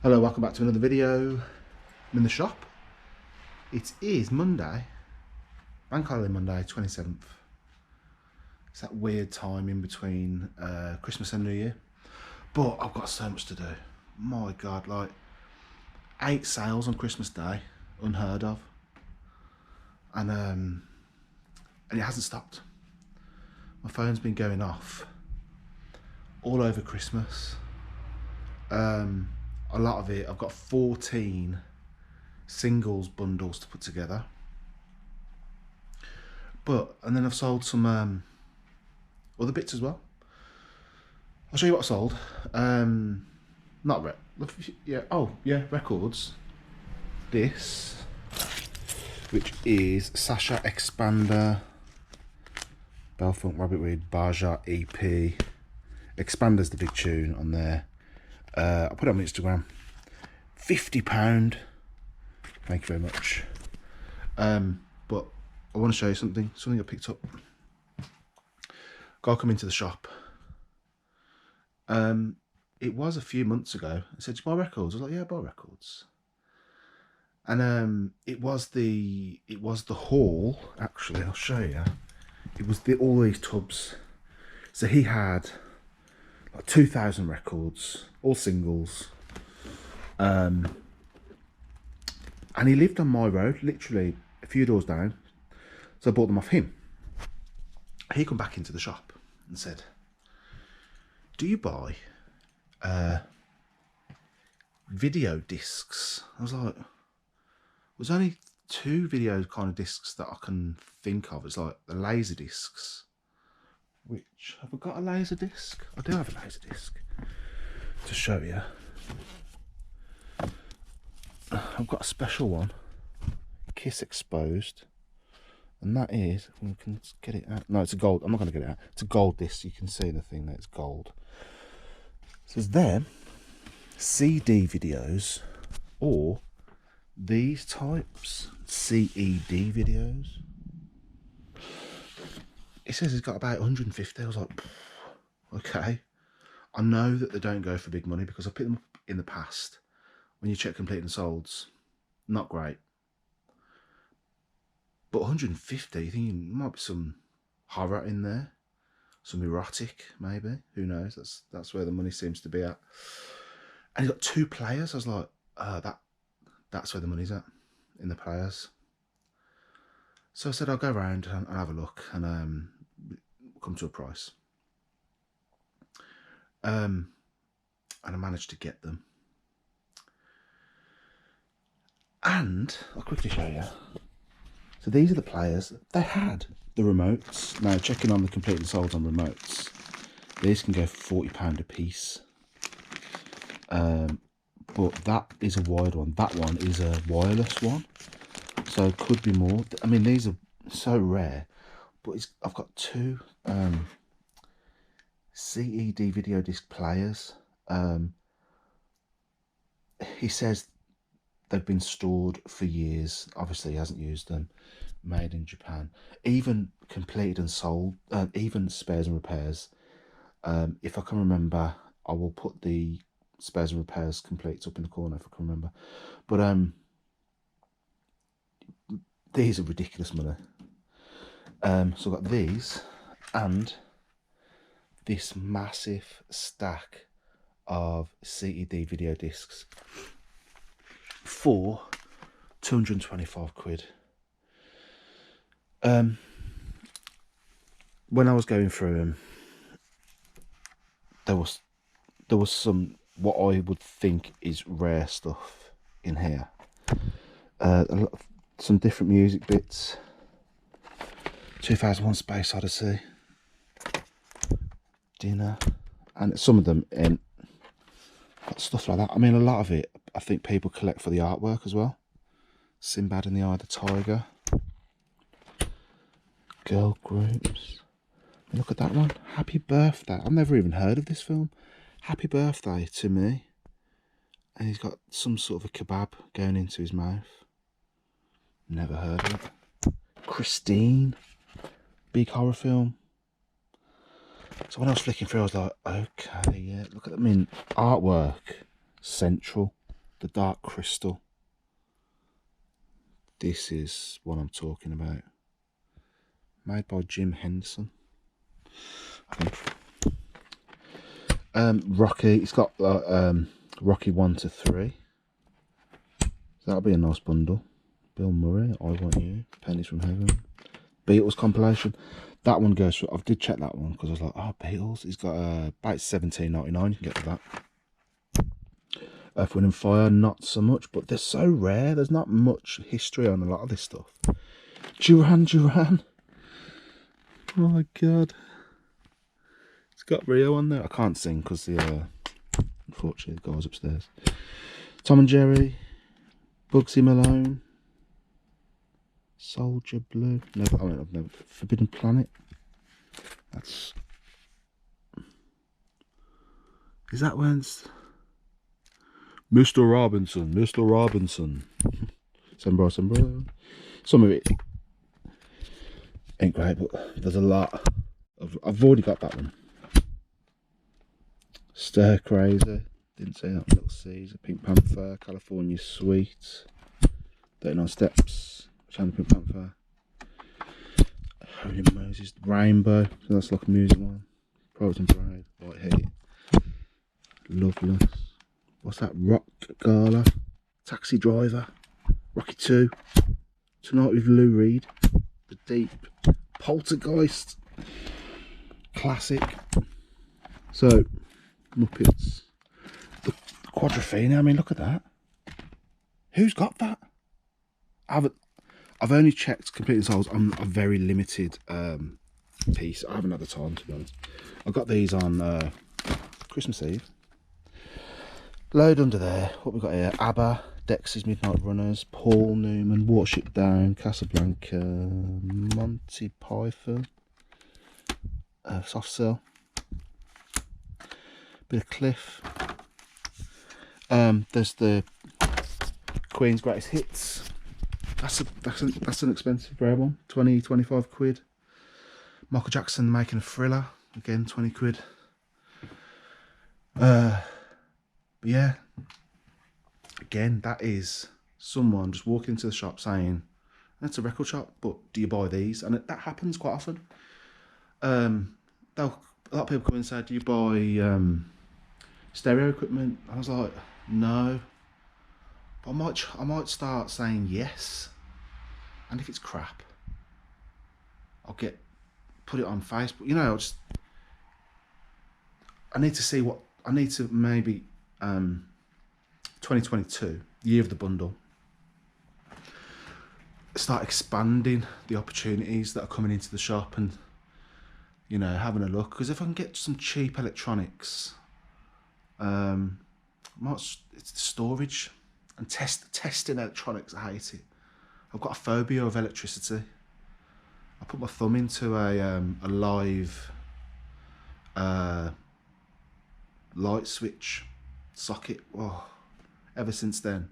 Hello, welcome back to another video. I'm in the shop. It is Monday, Bank Holiday Monday, 27th. It's that weird time in between Christmas and New Year. But I've got so much to do. My God, like 8 sales on Christmas Day, unheard of. And it hasn't stopped. My phone's been going off all over Christmas. A lot of it, I've got 14 singles bundles to put together. And then I've sold some other bits as well. I'll show you what I sold. Records. This, which is Sasha Expander, Belfunk Rabbit Reed Baja EP. Expander's the big tune on there. I'll put it on Instagram. £50. Thank you very much. But I want to show you something I picked up. Guy come into the shop. It was a few months ago. I said, "Do you buy records?" I was like, "Yeah, I buy records." And it was the haul. Actually, I'll show you. It was all these tubs. So he had like 2,000 records, all singles. And he lived on my road, literally a few doors down. So I bought them off him. He come back into the shop and said, "Do you buy video discs?" I was like, there's only 2 video kind of discs that I can think of. It's like the laser discs. Which, have I got a laser disc? I do have a laser disc to show you. I've got a special one, Kiss Exposed, and that is, if we can get it out. No, it's a gold. I'm not going to get it out. It's a gold disc. You can see the thing that it's gold. So it's them CD videos or these types CED videos. It says it's got about 150. I was like, okay. I know that they don't go for big money because I picked them up in the past. When you check complete and solds, not great. But 150, you think there might be some horror in there, some erotic maybe. Who knows? That's where the money seems to be at. And he got 2 players. I was like, that's where the money's at, in the players. So I said I'll go around and have a look and come to a price. And I managed to get them. And I'll quickly show you. So these are the players. They had the remotes. Now, checking on the complete and solds on remotes, these can go for £40 a piece. But that is a wired one. That one is a wireless one. So it could be more. I mean, these are so rare. But I've got 2 CED video disc players. He says they've been stored for years. Obviously, he hasn't used them. Made in Japan. Even completed and sold. Even spares and repairs. If I can remember, I will put the spares and repairs completes up in the corner if I can remember. But these are ridiculous money. So I've got these and this massive stack of CED video discs for 225 quid. When I was going through them, there was some what I would think is rare stuff in here. Some different music bits. 2001 Space Odyssey, Dinner, and some of them in stuff like that. I mean, a lot of it I think people collect for the artwork as well. Sinbad in the Eye of the Tiger, girl groups. Look at that one, Happy Birthday. I've never even heard of this film. Happy Birthday to Me, and he's got some sort of a kebab going into his mouth. Never heard of it. Christine, big horror film. So when I was flicking through, I was like, okay, yeah, look at them in artwork. Central. the dark crystal. This is what I'm talking about. Made by Jim Henson. Rocky, it's got Rocky 1 to 3. So that'll be a nice bundle. Bill Murray, I Want You, Pennies from Heaven. Beatles compilation. That one goes for, I did check that one because I was like, oh, Beatles. He's got about $17.99. You can get to that. Earth, Wind and Fire, not so much, but they're so rare. There's not much history on a lot of this stuff. Duran Duran. Oh my god. It's got Rio on there. I can't sing because the unfortunately the guy's upstairs. Tom and Jerry, Bugsy Malone, Soldier Blue. Never, I've never. Forbidden Planet. That's. Is that when? Mr. Robinson, Mr. Robinson. Sembro. Some of it ain't great, but there's a lot. I've already got that one. Stir Crazy. Didn't say that. Little Caesar. Pink Panther. California Sweet. 39 Steps. Channel Pink Panther. Holy Moses. Rainbow. So that's like a music one. Private and Bride. White Heat. Loveless. What's that? Rock Gala. Taxi Driver. Rocky 2. Tonight with Lou Reed. The Deep. Poltergeist. Classic. So, Muppets. The Quadrophenia, I mean, look at that. Who's got that? I've only checked completely souls on a very limited piece. I haven't had the time, to be honest. I got these on Christmas Eve. Load under there. What we got here? ABBA, Dexys Midnight Runners, Paul Newman, Watership Down, Casablanca, Monty Python, Soft Cell, bit of Cliff. There's the Queen's Greatest Hits. That's an expensive rare one. 25 quid. Michael Jackson Making a Thriller. Again, 20 quid. But yeah, again, that is someone just walking into the shop saying, "That's a record shop, but do you buy these?" And that happens quite often. A lot of people come in and say, "Do you buy stereo equipment?" I was like, "No," but I might start saying yes. And if it's crap, I'll put it on Facebook. You know, I need to see what I need to maybe 2022, year of the bundle, start expanding the opportunities that are coming into the shop and, you know, having a look. Because if I can get some cheap electronics, it's the storage and testing electronics. I hate it. I've got a phobia of electricity. I put my thumb into a live light switch socket. Oh, ever since then,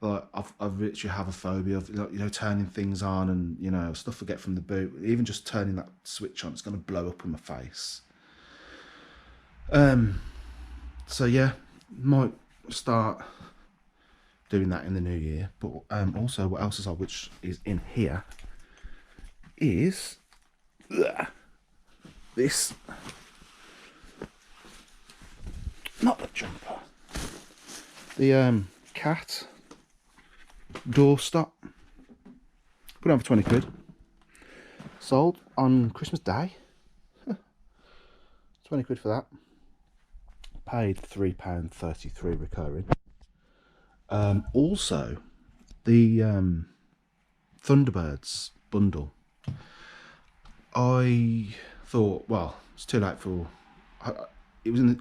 like I've literally have a phobia of, you know, turning things on and, you know, stuff I get from the boot. Even just turning that switch on, it's going to blow up in my face. So yeah, might start doing that in the new year. But also, what else which is in here is this. Not the jumper. The cat doorstop. Put it on for 20 quid. Sold on Christmas Day. 20 quid for that. Paid £3.33 recurring. Also, the Thunderbirds bundle. I thought, well, it's too late for. It was in the.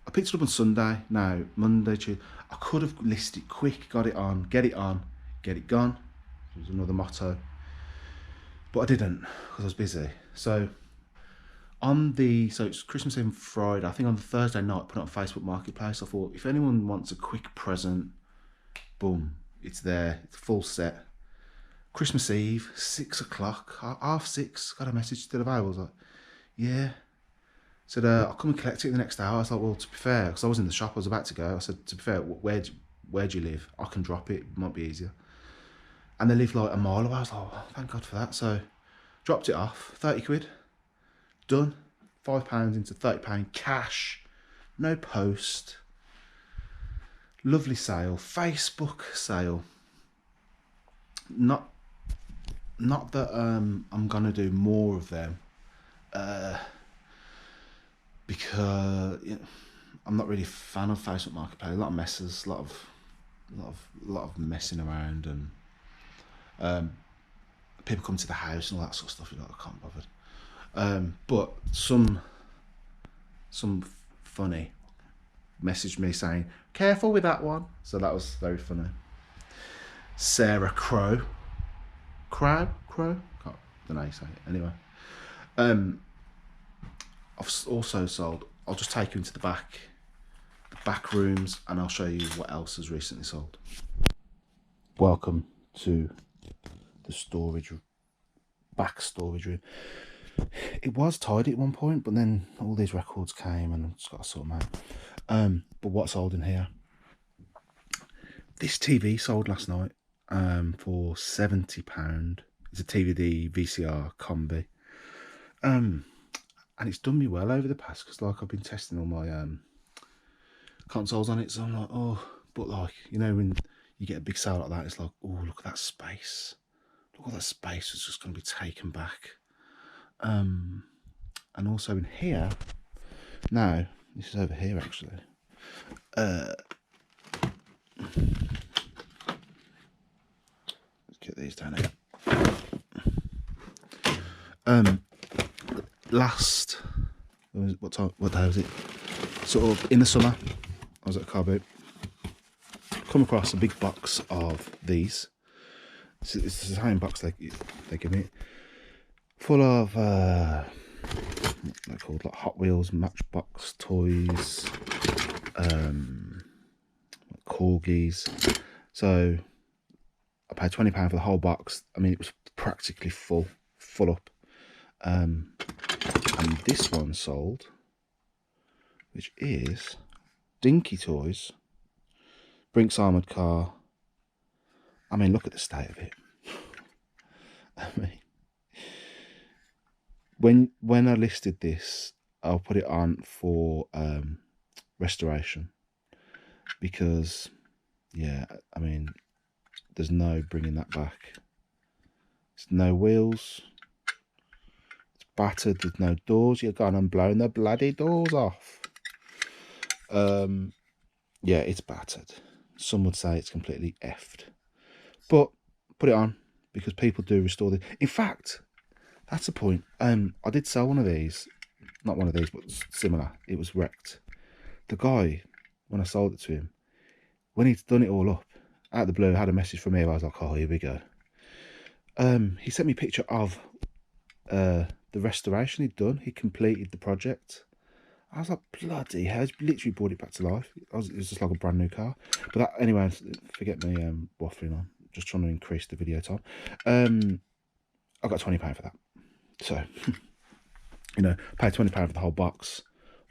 I picked it up on Sunday. Now Monday, Tuesday. I could have listed it quick, got it on, get it gone. It was another motto, but I didn't because I was busy. So it's Christmas Eve and Friday. I think on the Thursday night, put it on Facebook Marketplace. I thought if anyone wants a quick present, boom, it's there. It's full set. Christmas Eve, 6 o'clock, 6:30. Got a message still available. I was like, yeah. Said, I'll come and collect it the next hour. I was like, well, to be fair, because I was in the shop, I was about to go. I said, to be fair, where do you live? I can drop it. It might be easier. And they live like a mile away. I was like, oh, thank God for that. So dropped it off, 30 quid, done. £5 into £30 cash, no post. Lovely sale, Facebook sale. Not that I'm gonna do more of them, because I'm not really a fan of Facebook Marketplace. A lot of messes, a lot of messing around, and people come to the house and all that sort of stuff. You're like, I can't bother. But some funny messaged me saying, careful with that one. So that was very funny. Sarah Crow. Can't, don't know how you say it. Anyway, I've also sold. I'll just take you into the back rooms, and I'll show you what else has recently sold. Welcome to the back storage room. It was tidy at one point, but then all these records came and I just got to sort them out. But what sold in here? This TV sold last night for £70. It's a TVD VCR combi. And it's done me well over the past, because like I've been testing all my consoles on it, so I'm like, oh, but like, you know, when you get a big sale like that, it's like, oh, look at that space. Look at that space is just going to be taken back. And also in here, now, this is over here actually. Let's get these down here. What day was it? Sort of in the summer, I was at a car boot. Come across a big box of these. It's the same box they give me, full of what they're called, like Hot Wheels, Matchbox toys, corgis. So I paid £20 for the whole box. I mean, it was practically full up. And this one sold, which is Dinky Toys, Brinks Armoured Car. I mean, look at the state of it. I mean, when I listed this, I'll put it on for restoration, because, yeah, I mean, there's no bringing that back. There's no wheels. It's battered. There's no doors. You've gone and blown the bloody doors off. Yeah, it's battered. Some would say it's completely effed. But put it on, because people do restore this. In fact, that's the point. I did sell one of these. Not one of these, but similar. It was wrecked. The guy, when I sold it to him, when he'd done it all up, out of the blue, had a message from me. I was like, oh, here we go. He sent me a picture of the restoration he'd done. He completed the project. I was like, bloody hell, he's literally brought it back to life. It was just like a brand new car. But that, anyway, forget me waffling on. Just trying to increase the video time. I got £20 for that. So, you know, paid £20 for the whole box.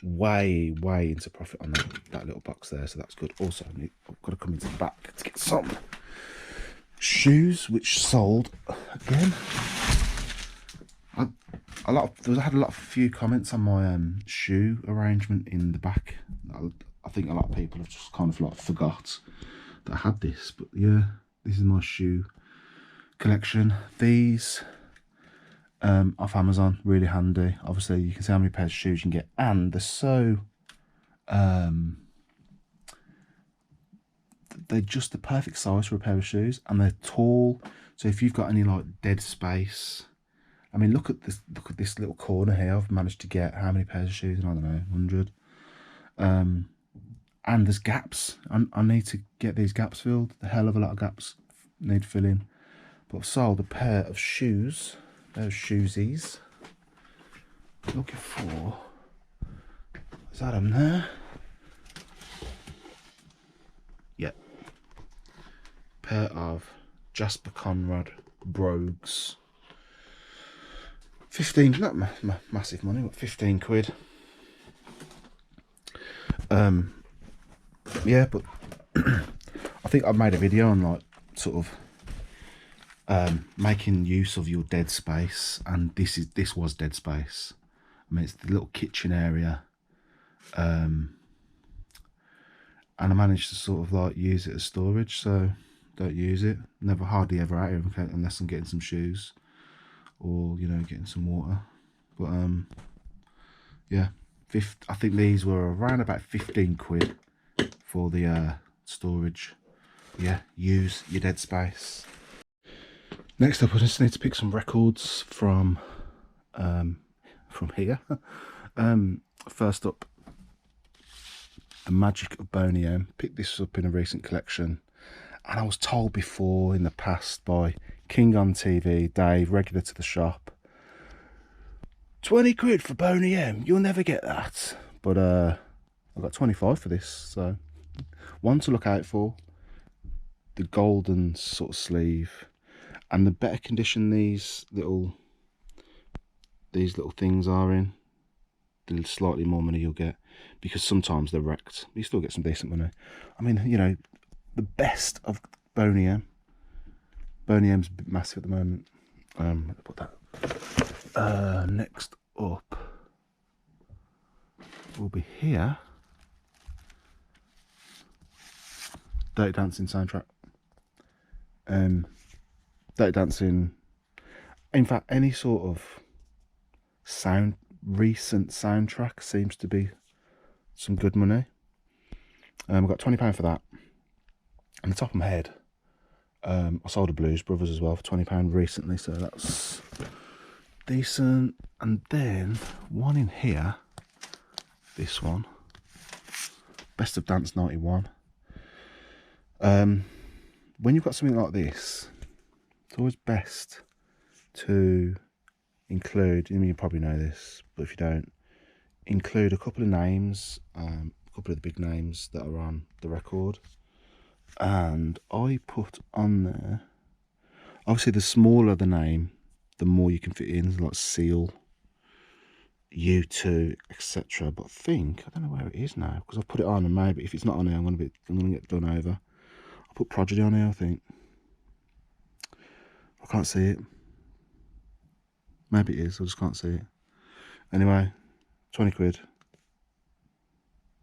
Way into profit on that little box there. So that's good. Also, I've got to come into the back to get some shoes, which sold again. I had a few comments on my shoe arrangement in the back. I think a lot of people have just kind of like forgot that I had this, but yeah, this is my shoe collection. These off Amazon, really handy. Obviously, you can see how many pairs of shoes you can get, and they're so they're just the perfect size for a pair of shoes, and they're tall. So if you've got any like dead space, I mean, look at this little corner here. I've managed to get how many pairs of shoes? I don't know, 100. And there's gaps. I need to get these gaps filled. A hell of a lot of gaps need filling. But I've sold a pair of shoes. Those shoesies. Looking for. Is that them there? Yep. Pair of Jasper Conrad brogues. 15, not massive money, but 15 quid. Yeah, but I think I've made a video on like sort of making use of your dead space, and this was dead space. I mean, it's the little kitchen area, and I managed to sort of like use it as storage. So don't use it. Never, hardly ever out here unless I'm getting some shoes or, you know, getting some water. But yeah, I think these were around about 15 quid for the storage. Yeah, use your dead space. Next up, I just need to pick some records from here. First up, The Magic of Boney M. Picked this up in a recent collection, and I was told before in the past by King on TV, Dave, regular to the shop, 20 quid for Boney M, you'll never get that. But I got 25 for this, so one to look out for. The golden sort of sleeve, and the better condition these little things are in, the slightly more money you'll get, because sometimes they're wrecked. You still get some decent money. I mean, you know, the best of Boney M. Boney M's massive at the moment. Let's put that. Next up will be here. Dirty Dancing soundtrack. Dirty Dancing. In fact, any sort of recent soundtrack seems to be some good money. I've got £20 for that. On the top of my head, I sold a Blues Brothers as well for £20 recently, so that's decent. And then one in here, this one, Best of Dance 91. When you've got something like this, it's always best to include, I mean, you probably know this, but if you don't, include a couple of names, a couple of the big names that are on the record. And I put on there, obviously the smaller the name, the more you can fit in, like Seal, U2, etc. But I don't know where it is now, because I've put it on, and maybe if it's not on here, I'm gonna get done over. I'll put Prodigy on here, I think. I can't see it. Maybe it is, I just can't see it. Anyway, 20 quid.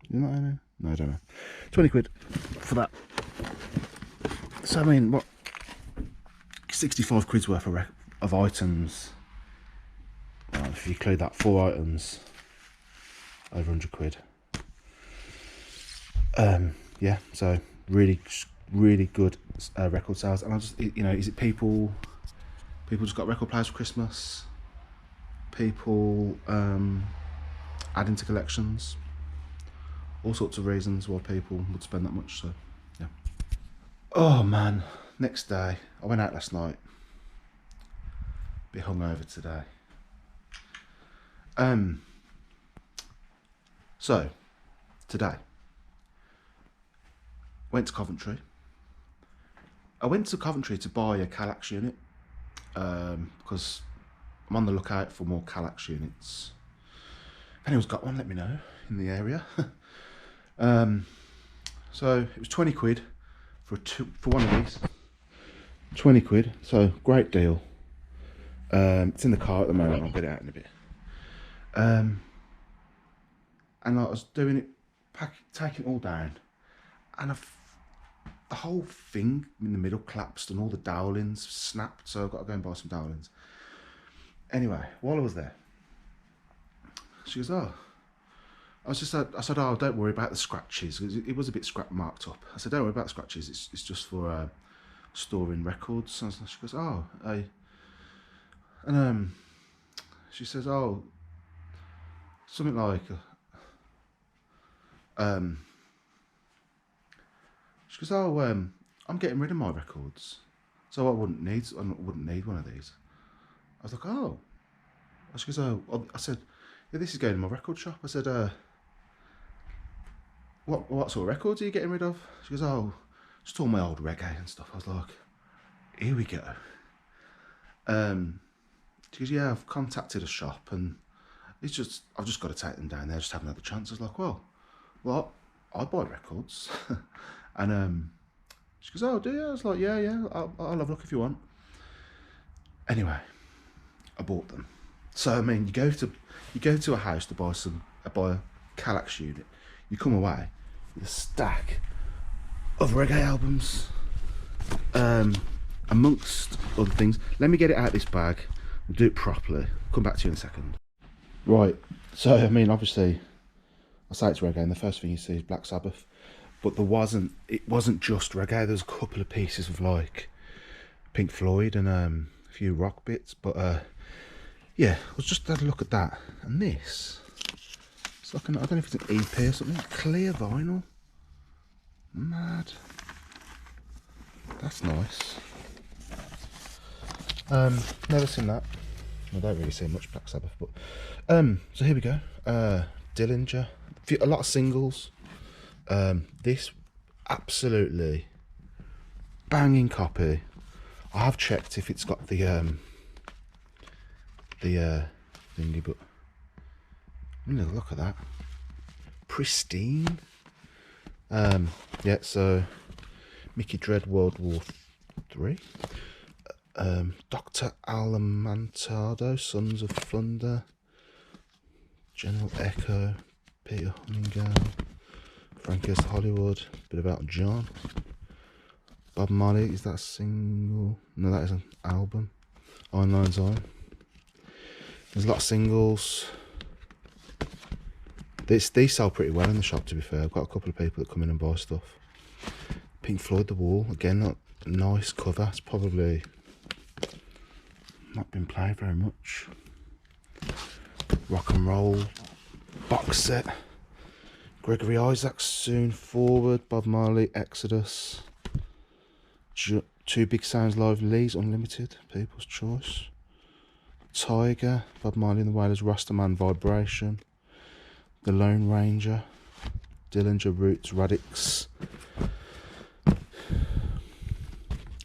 You know what I mean? No, I don't know. 20 quid for that. So, I mean, what? 65 quid's worth of items. Well, if you include that, 4 items, over 100 quid. Yeah, so really good record sales. And I just, you know, is it people just got record players for Christmas? People adding to collections, all sorts of reasons why people would spend that much. So yeah. Oh man, next day I went out last night, a bit hungover today. So today went to Coventry. I went to Coventry to buy a Calax unit because I'm on the lookout for more Calax units. If anyone's got one, let me know in the area. So it was 20 quid for one of these. 20 quid, so great deal. It's in the car at the moment, I'll get it out in a bit. And I was doing it, taking it all down, and the whole thing in the middle collapsed and all the dowlings snapped, so I've got to go and buy some dowlings. Anyway, while I was there, she goes, oh, I said, oh, don't worry about the scratches. It was a bit marked up. I said, don't worry about the scratches. It's just for storing records. And she goes, oh, and she says, oh, something like, she goes, oh, I'm getting rid of my records, so I wouldn't need one of these. I was like, oh. She goes, oh, I said, yeah, this is going in my record shop. I said, what sort of records are you getting rid of? She goes, oh, just all my old reggae and stuff. I was like, here we go. She goes, yeah, I've contacted a shop and I've just got to take them down there, just haven't had the chance. I was like, well, well, I buy records. And she goes, oh, do you? I was like, yeah, I'll have a look if you want. Anyway, I bought them. So I mean, you go to a house to buy a Kallax unit. You come away with a stack of reggae albums, amongst other things. Let me get it out of this bag. We'll do it properly. Come back to you in a second. Right. So I mean, obviously, I say it's reggae, and the first thing you see is Black Sabbath. But it wasn't just reggae. There's a couple of pieces of like Pink Floyd and a few rock bits. But yeah, I was just had a look at that, and this. It's like I don't know if it's an EP or something. Clear vinyl. Mad. That's nice. Never seen that. I don't really see much Black Sabbath, but so here we go. Dillinger. A lot of singles. This absolutely banging copy. I have checked if it's got the thingy, but look at that, pristine. Yeah, so Mickey Dread World War 3, Dr. Alamantado, Sons of Thunder, General Echo, Peter Huntingale, Frankie Hollywood, bit about John, Bob Marley. Is that a single? No, that is an album. Iron Lines On. There's a lot of singles. These sell pretty well in the shop, to be fair. I've got a couple of people that come in and buy stuff. Pink Floyd, The Wall. Again, a nice cover. It's probably not been played very much. Rock and Roll box set. Gregory Isaacs, Soon Forward. Bob Marley, Exodus. Two Big Sounds Live, Lee's Unlimited, People's Choice. Tiger, Bob Marley and the Wailers, Rastaman, Vibration. The Lone Ranger, Dillinger, Roots, Radix.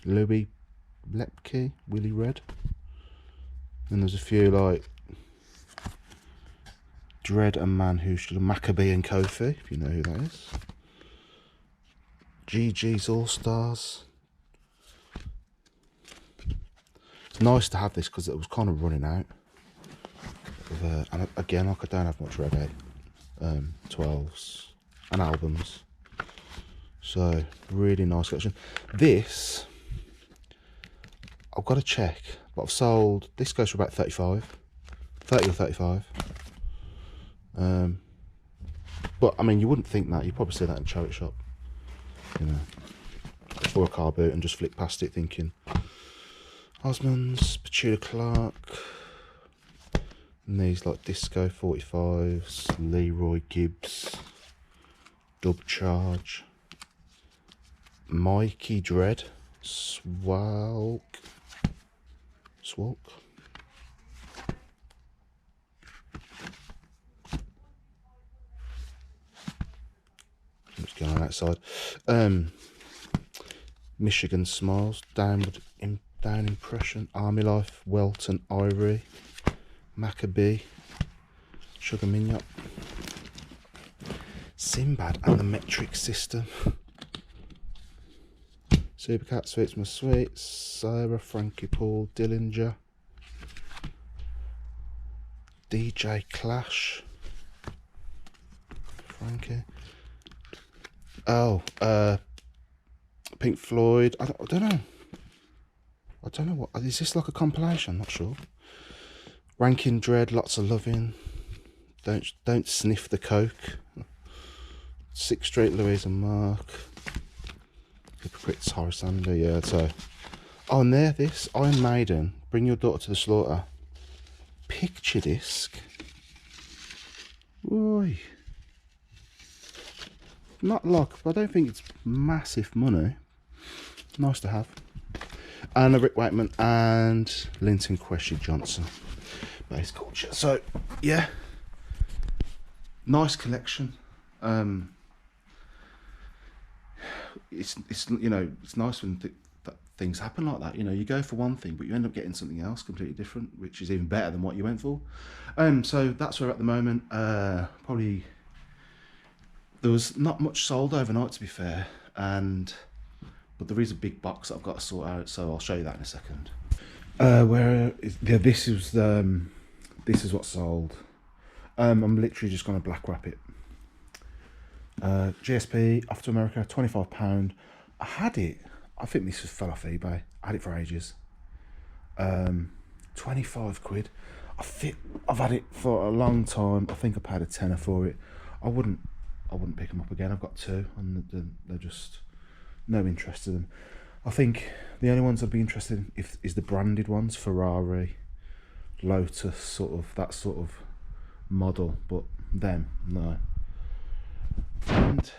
Louis Lepke, Willie Red. And there's a few like Dread and Man Who Should, Maccabee and Kofi, if you know who that is. GG's All Stars. It's nice to have this because it was kind of running out. And again, like I don't have much reggae 12s and albums, so really nice collection. This I've got to check, but I've sold, this goes for about 30 or 35. But I mean, you wouldn't think that. You'd probably see that in a charity shop, you know, or a car boot, and just flick past it thinking Osmonds, Petula Clark, and these like Disco 45s, Leroy Gibbs, Dub Charge, Mikey Dread, Swalk. What's going on outside? Michigan Smiles, Down Impression, Army Life, Welton, Ivory, Maccabee, Sugar Mignot, Sinbad and the Metric System, Supercat, Sweets My Sweets, Sarah, Frankie Paul, Dillinger, DJ Clash, Frankie. Oh, Pink Floyd. I don't know. I don't know what. Is this like a compilation? I'm not sure. Rankin Dread, Lots of Loving. Don't Sniff the Coke. 6th Street, Louise and Mark. Hypocrites, Horace Sander. Yeah, so. Oh, and there, this Iron Maiden, Bring Your Daughter to the Slaughter. Picture disc. Oi. Not like, I don't think it's massive money. Nice to have. And a Rick Wakeman and Linton Kwesi Johnson. Bass Culture. So yeah, nice collection. It's you know, it's nice when that things happen like that. You know, you go for one thing, but you end up getting something else completely different, which is even better than what you went for. So that's where at the moment. Probably there was not much sold overnight, to be fair, but there is a big box that I've got to sort out, so I'll show you that in a second. This is what sold. I'm literally just going to black wrap it. GSP off to America, £25. I had it. I think this fell off eBay. I had it for ages. 25 quid. I've had it for a long time. I think I paid a tenner for it. I wouldn't pick them up again. I've got two, and they're just no interest in them. I think the only ones I'd be interested in is the branded ones, Ferrari, Lotus, that sort of model. But them, no. And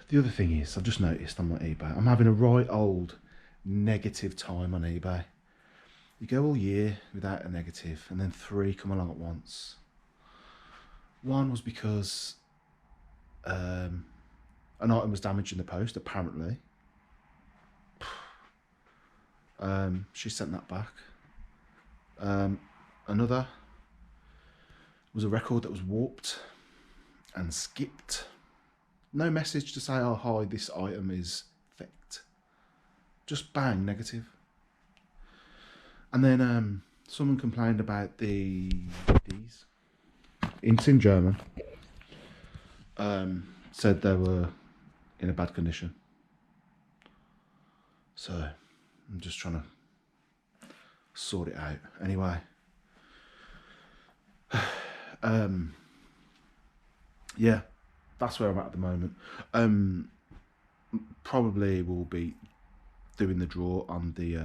the other thing is, I've just noticed on my eBay, I'm having a right old negative time on eBay. You go all year without a negative, and then 3 come along at once. One was because an item was damaged in the post, apparently. She sent that back. Another was a record that was warped and skipped. No message to say, oh hi, this item is faked. Just bang, negative. And then someone complained about these. It's in German. Said they were in a bad condition. So I'm just trying to sort it out. Anyway. Yeah, that's where I'm at the moment. Probably will be doing the draw on the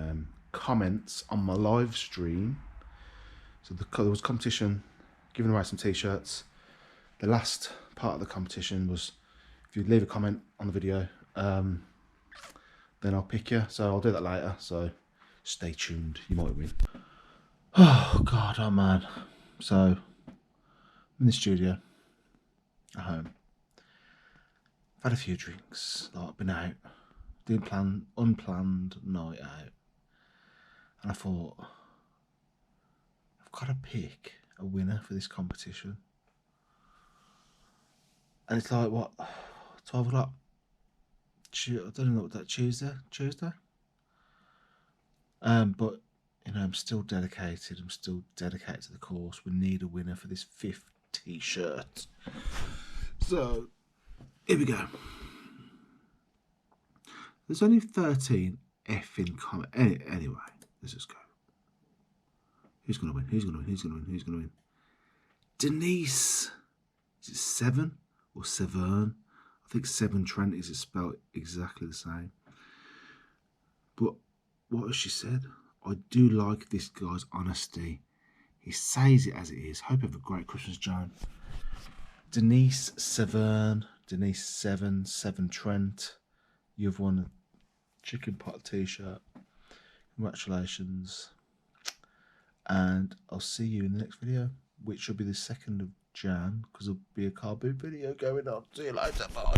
comments on my live stream. So there was competition, giving away some t-shirts. The last part of the competition was if you leave a comment on the video, then I'll pick you. So I'll do that later, so stay tuned, you might win. Oh god, oh man. So I'm in the studio at home. I've had a few drinks, I've been out doing unplanned night out, and I thought, I've got to pick a winner for this competition. And it's like, what, 12 o'clock? I don't know what that, Tuesday? But, you know, I'm still dedicated to the course. We need a winner for this 5th t-shirt. So, here we go. There's only 13 effing comments. Anyway, let's just go. Who's going to win? Denise. Is it Seven or Severn? I think Severn Trent is spelled exactly the same. But what has she said? I do like this guy's honesty. He says it as it is. Hope you have a great Christmas, Joan. Denise Severn. Denise Seven Trent. You've won a chicken pot t-shirt. Congratulations. And I'll see you in the next video, which will be the 2nd of Jan, because there'll be a car boot video going on. See you later, bye.